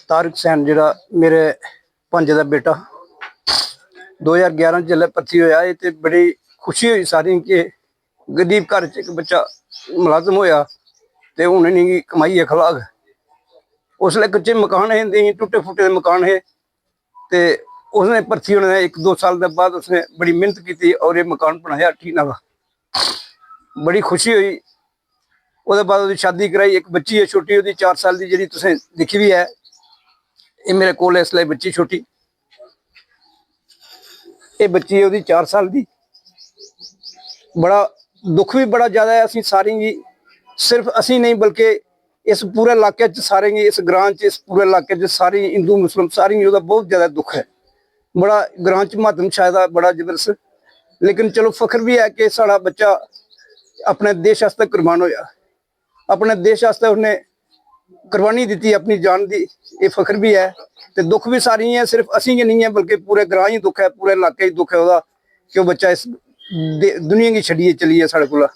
Tariq San जिहड़ा मेरे भांजे दा बेटा 2011 जिसलै भर्ती होया ते बड़ी खुशी हुई सारें कि गरीब घर च एक बच्चा मुलाजम होया ते हुन इनेंगी कमाइयै खलाग। उसलै कच्चे मकान हे, टुटे फुटे मकान हे ते उसने भर्ती होने दे 1-2 साल के बाद उसने बड़ी मेहनत की और ये मकान बनाया टीना का। बड़ी खुशी हुई। उसके बाद उसकी शादी कराई, एक बच्ची है छोटी, 4 साल की, जी तुसें दिखी भी है। ये मेरे कोल इसलिए बच्ची छोटी, ये बच्ची है 4 साल की। बड़ा दुख भी बड़ा ज्यादा है असी सारें की, सिर्फ असी नहीं बल्कि इस पूरे इलाके सारे इस ग्रां इस पूरे इलाके सारे हिंदू मुस्लिम सारे बहुत ज्यादा दुख है। बड़ा ग्रां च मातम छाया बड़ा जबरदस्त, लेकिन चलो फख्र भी है कि साड़ा बच्चा अपने देश आस्ते कुर्बान होया, अपने देश आस्ते उसने कुर्बानी दी अपनी जान दी, ये फख्र भी है। तो दुख भी सारी है, सिर्फ असी ही नहीं है बल्कि पूरे ग्रां ही दुख है, पूरे इलाके ही दुख है वह कि वह बच्चा इस दुनिया की छड़िए चली है साढ़े को।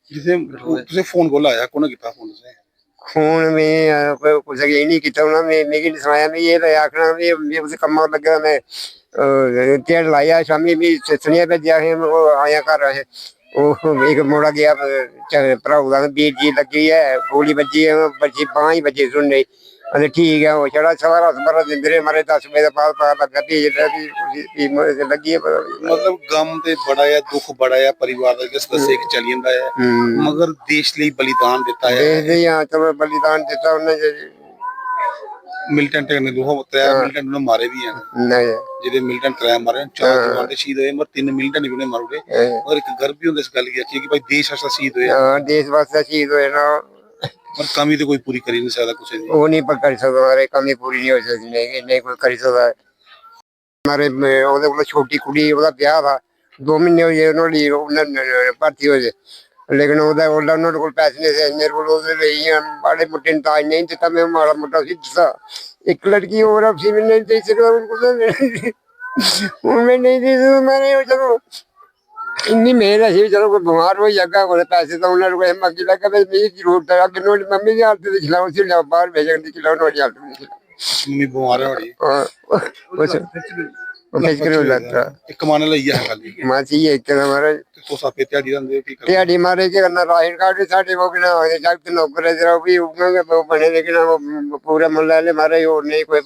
जिसे फोन कोल आया कौन किया फोन से फोन में कुछ ये नहीं किया उन्होंने मिगी नहीं सुनाया। मैं ये आखना मैं उस कम लगा, मैं तेल लाया शामी भी सुनिया भेजा वो आया घर है। एक मुड़ा गया भराऊ का बीर जी लगी है, गोली बजी है, बची 5 बजे सुन रही। ठीक है वो चढ़ा सारा बरा दिन मारे 10 बजे बाद पता लगा लगी है। मतलब गम ते बड़ा है, दुख बड़ा है, परिवार का किस दसे कि चली जाता है, मगर देश लिए बलिदान देता है। चलो बलिदान देता उन्हें। मिलिटेंट ने दो मिलिटेंट ने मारे भी हैं, जिहदे मिलिटेंट 3 मारे, 4 जवान शहीद हुए, मगर 3 मिलिटेंट भी उन्हें मारे। और एक गर्व भी होंदा इस गल की कि भाई देश वास्ते शहीद हुए। हां देश वास्ते शहीद हुए ना, पर कमी तो कोई पूरी करी नहीं सकता कुछ नहीं। वो नहीं पर कर सकदा, हमारे कमी पूरी नहीं हो सकती, नहीं कोई कर सकदा। हमारे ओदे कोल छोटी कुड़ी ओदा ब्याह था, 2 महीने होए उन्होंने भर्ती होए, लेकिन उन्होंने कोल पैसे नहीं थे। मेरे को बड़े मोटे ताज नहीं दिता, मैं माड़ा मोटा सी दिता। एक लड़की और थी, मैं नहीं दे सकता उनको, मैं नहीं दे सकता। मैंने चलो इन्नी मेहनत ही, चलो कोई बीमार हो जाएगा कोई पैसे तो उन्होंने मंगी लगा, मेरी जरूरत है अगर नोट मम्मी की हालत से खिलाओ उसी बाहर भेजने की खिलाओ नोट हालत में खिलाओ। मम्मी बीमार है बड़ी, कमाने लगी है खाली मासी एक हमारा तो सापे त्याड़ी रंदे की कर त्याड़ी मारे के करना राशन कार्ड साडे वो बिना होए जगत नौकर जरा भी उगंगे वो बने, लेकिन वो पूरा मोहल्ला ले मारे और नहीं कोई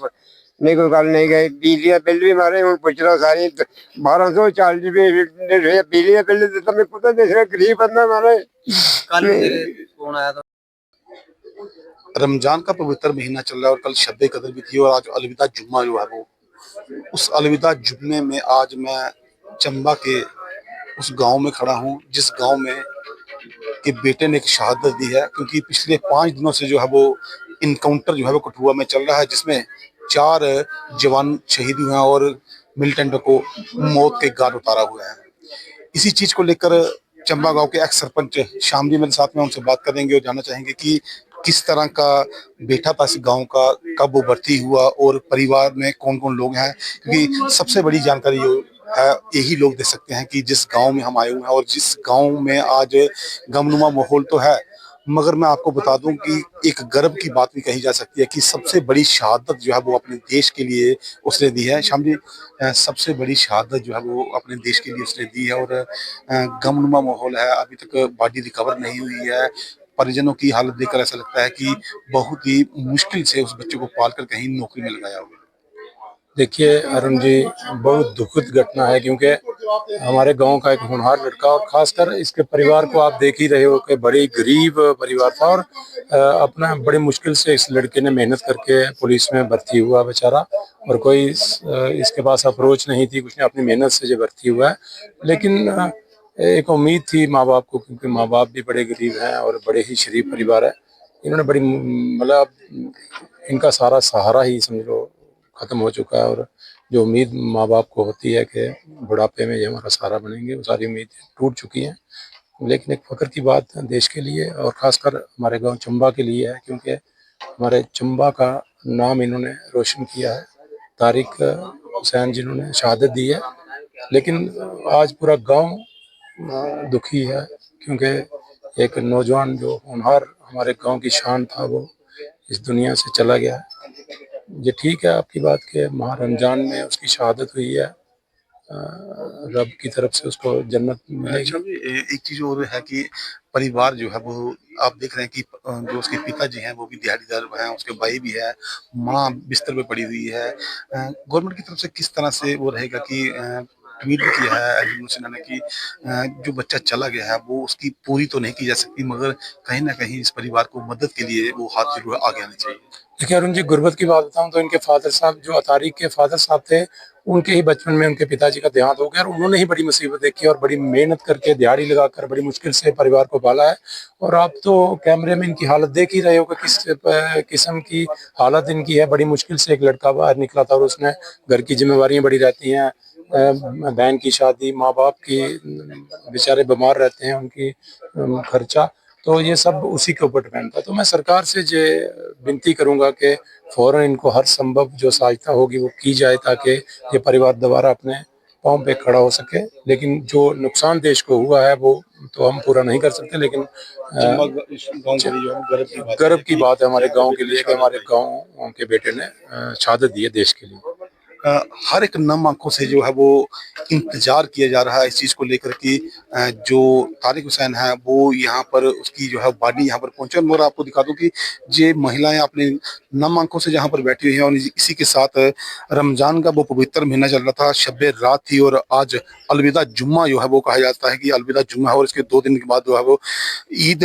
गल नहीं गई। बिजली बिल भी मारे हूं पुछ लो सारी 1240 रुपए बिजली का बिल देता, मैं कुत्ता देख गरीब बंदा मारे। कौन आया था? रमजान का पवित्र महीना चल रहा है और कल शब कदर भी थी और आज अलविदा जुम्मा जो है वो, उस अलविदा जुम्मे में आज मैं चंबा के उस गांव में खड़ा हूं जिस गांव में के बेटे ने एक शहादत दी है, क्योंकि पिछले 5 दिनों से जो है वो इनकाउंटर जो है वो कठुआ में चल रहा है, जिसमें 4 जवान शहीद हुए हैं और मिलिटेंटों को मौत के घाट उतारा हुआ है। इसी चीज को लेकर चंबा गांव के एक्स सरपंच श्याम जी मेरे साथ में, उनसे बात करेंगे और जानना चाहेंगे कि किस तरह का बेटा था इस गांव का, कब वो भर्ती हुआ और परिवार में कौन कौन लोग हैं, क्योंकि सबसे बड़ी जानकारी है यही लोग दे सकते हैं कि जिस गांव में हम आए हुए हैं और जिस गांव में आज गमनुमा माहौल तो है, मगर मैं आपको बता दूं कि एक गर्व की बात भी कही जा सकती है कि सबसे बड़ी शहादत जो है वो अपने देश के लिए उसने दी है। श्याम जी, सबसे बड़ी शहादत जो है वो अपने देश के लिए उसने दी है और गमनुमा माहौल है, अभी तक बॉडी रिकवर नहीं हुई है। परिजनों की हालत देखकर ऐसा लगता है कि बहुत ही मुश्किल से उस बच्चे को पालकर कहीं नौकरी में लगाया होगा। देखिए अरुण जी, बहुत दुखद घटना है, क्योंकि हमारे गांव का एक होनहार लड़का और खासकर इसके परिवार को आप देख ही रहे हो कि बड़ी गरीब परिवार था और अपना बड़ी मुश्किल से इस लड़के ने मेहनत करके पुलिस में भर्ती हुआ बेचारा, और कोई इसके पास अप्रोच नहीं थी, कुछ ने अपनी मेहनत से जो भर्ती हुआ है। लेकिन एक उम्मीद थी माँ बाप को, क्योंकि माँ बाप भी बड़े गरीब हैं और बड़े ही शरीफ परिवार है। इन्होंने बड़ी मतलब इनका सारा सहारा ही समझ लो ख़त्म हो चुका है। और जो उम्मीद माँ बाप को होती है कि बुढ़ापे में ये हमारा सहारा बनेंगे, वो सारी उम्मीदें टूट चुकी हैं। लेकिन एक फ़ख्र की बात देश के लिए और ख़ासकर हमारे गांव चंबा के लिए है, क्योंकि हमारे चंबा का नाम इन्होंने रोशन किया है। तारिक हुसैन जिन्होंने शहादत दी है, लेकिन आज पूरा गांव दुखी है, क्योंकि एक नौजवान जो होनहार हमारे गांव की शान था वो इस दुनिया से चला गया है। ये ठीक है आपकी बात कि माह रमजान में उसकी शहादत हुई है, रब की तरफ से उसको जन्नत मिलेगी। अच्छा जी, एक चीज और है कि परिवार जो है वो आप देख रहे हैं कि जो उसके पिताजी हैं वो भी दिहाड़ीदार हैं, उसके भाई भी है, माँ बिस्तर पे पड़ी हुई है। गवर्नमेंट की तरफ से किस तरह से वो रहेगा कि ट्वीट भी किया है अली मुर्सिना ने कि जो बच्चा चला गया है वो उसकी पूरी तो नहीं की जा सकती, मगर कहीं ना कहीं इस परिवार को मदद के लिए वो हाथ जरूर आगे आने चाहिए। देखिए अरुण जी, गुर्बत की बात बताऊं तो इनके फादर साहब जो अतारिक के फादर साहब थे, उनके ही बचपन में उनके पिताजी का देहांत हो गया और उन्होंने ही बड़ी मुसीबत देखी और बड़ी मेहनत करके दिहाड़ी लगाकर बड़ी मुश्किल से परिवार को पाला है। और आप तो कैमरे में इनकी हालत देख ही रहे हो कि किस किस्म की हालत इनकी है। बड़ी मुश्किल से एक लड़का बाहर निकला था और उसने घर की जिम्मेवारियां बड़ी रहती हैं, बहन की शादी, माँ बाप की, बेचारे बीमार रहते हैं, उनकी खर्चा, तो ये सब उसी के ऊपर डिपेंड था। तो मैं सरकार से ये विनती करूंगा कि फौरन इनको हर संभव जो सहायता होगी वो की जाए, ताकि ये परिवार दोबारा अपने पांव पे खड़ा हो सके। लेकिन जो नुकसान देश को हुआ है वो तो हम पूरा नहीं कर सकते, लेकिन गर्व की बात है हमारे गांव के लिए कि हमारे गांव के बेटे ने शहादत दी है देश के लिए। हर एक नम आंखों से जो है वो इंतजार किया जा रहा है इस चीज को लेकर कि जो तारिक हुसैन है वो यहाँ पर उसकी जो है बॉडी यहाँ पर पहुंचे। और मैं आपको दिखा दूं कि ये महिलाएं अपने नम आंखों से जहाँ पर बैठी हुई हैं और इसी के साथ रमजान का वो पवित्र महीना चल रहा था, शब्बे रात थी और आज अलविदा जुम्मा जो है वो कहा जाता है कि अलविदा जुम्मा है और इसके 2 दिन के बाद जो है वो ईद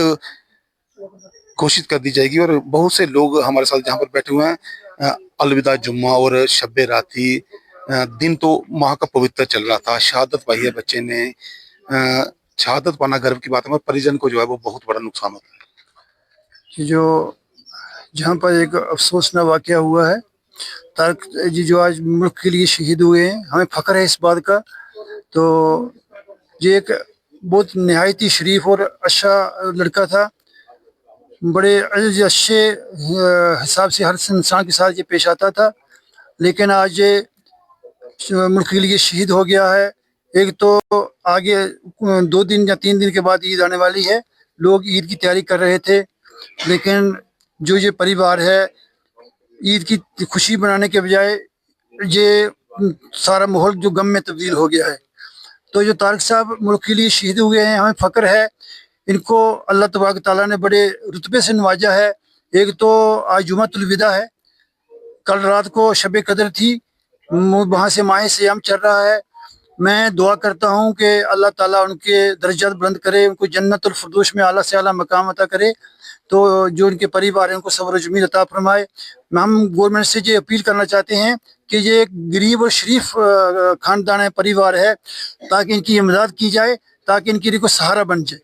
घोषित कर दी जाएगी। और बहुत से लोग हमारे साथ जहाँ पर बैठे हुए हैं, अलविदा जुम्मा और शब्बे राती दिन तो माह का पवित्र चल रहा था, शहादत पाई है बच्चे ने। शहादत पाना गर्व की बात है, परिजन को जो है वो बहुत बड़ा नुकसान होता है। जो जहाँ पर एक अफसोसनाक वाकया हुआ है, तारिक जी जो आज मुल्क के लिए शहीद हुए हैं, हमें फख्र है इस बात का। तो ये एक बहुत नहायती शरीफ और अच्छा लड़का था, बड़े अच्छे हिसाब से हर इंसान के साथ ये पेश आता था। लेकिन आज ये मुल्क के लिए शहीद हो गया है। एक तो आगे 2 दिन या 3 दिन के बाद ईद आने वाली है, लोग ईद की तैयारी कर रहे थे, लेकिन जो ये परिवार है ईद की खुशी बनाने के बजाय ये सारा माहौल जो गम में तब्दील हो गया है। तो जो तारिक साहब मुल्क के लिए शहीद हुए हैं, हमें फ़ख्र है। इनको अल्लाह तबारक ताला ने बड़े रुतबे से नवाजा है। एक तो आज जुमातुल विदा है, कल रात को शब कदर थी, वहाँ से माह सियाम चल रहा है। मैं दुआ करता हूँ कि अल्लाह ताला उनके दर्जात बुलंद करे, उनको जन्नतुल फिरदौस में आला से आला मकाम अता करे। तो जो उनके परिवार हैं उनको सब्र जमील अता फरमाए। हम गवर्नमेंट से ये अपील करना चाहते हैं कि ये एक गरीब और शरीफ खानदान है, परिवार है, ताकि इनकी इमदाद की जाए, ताकि इनके लिए कोई सहारा बन जाए।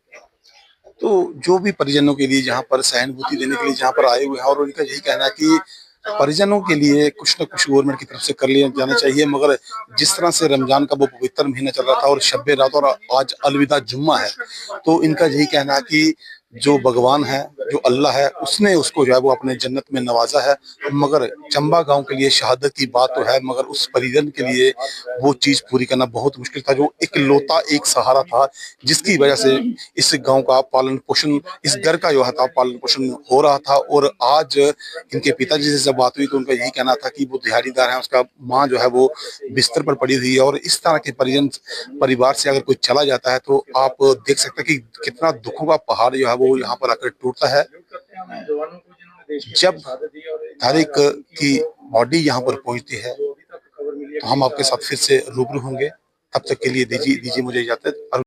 तो जो भी परिजनों के लिए जहाँ पर सहानुभूति देने के लिए जहाँ पर आए हुए हैं, और उनका यही कहना है कि परिजनों के लिए कुछ न कुछ गवर्नमेंट की तरफ से कर लिया जाना चाहिए। मगर जिस तरह से रमजान का वो पवित्र महीना चल रहा था और शब्बे रात और आज अलविदा जुम्मा है, तो इनका यही कहना है कि जो भगवान है, जो अल्लाह है, उसने उसको जो है वो अपने जन्नत में नवाजा है। मगर चंबा गांव के लिए शहादत की बात तो है, मगर उस परिजन के लिए वो चीज पूरी करना बहुत मुश्किल था, जो इकलौता एक सहारा था जिसकी वजह से इस गांव का पालन पोषण, इस घर का जो था पालन पोषण हो रहा था। और आज इनके पिताजी से जब बात हुई तो उनका यही कहना था कि वो दिहाड़ीदार है, उसका माँ जो है वो बिस्तर पर पड़ी हुई है। और इस तरह के परिवार से अगर कोई चला जाता है तो आप देख सकते हैं कि कितना दुखों का पहाड़ जो है वो यहाँ पर आकर टूटता है। जब तारिक की बॉडी यहाँ पर पहुंचती है तो हम आपके साथ फिर से रूबरू होंगे। तब तक के लिए दीजिए मुझे इजाजत।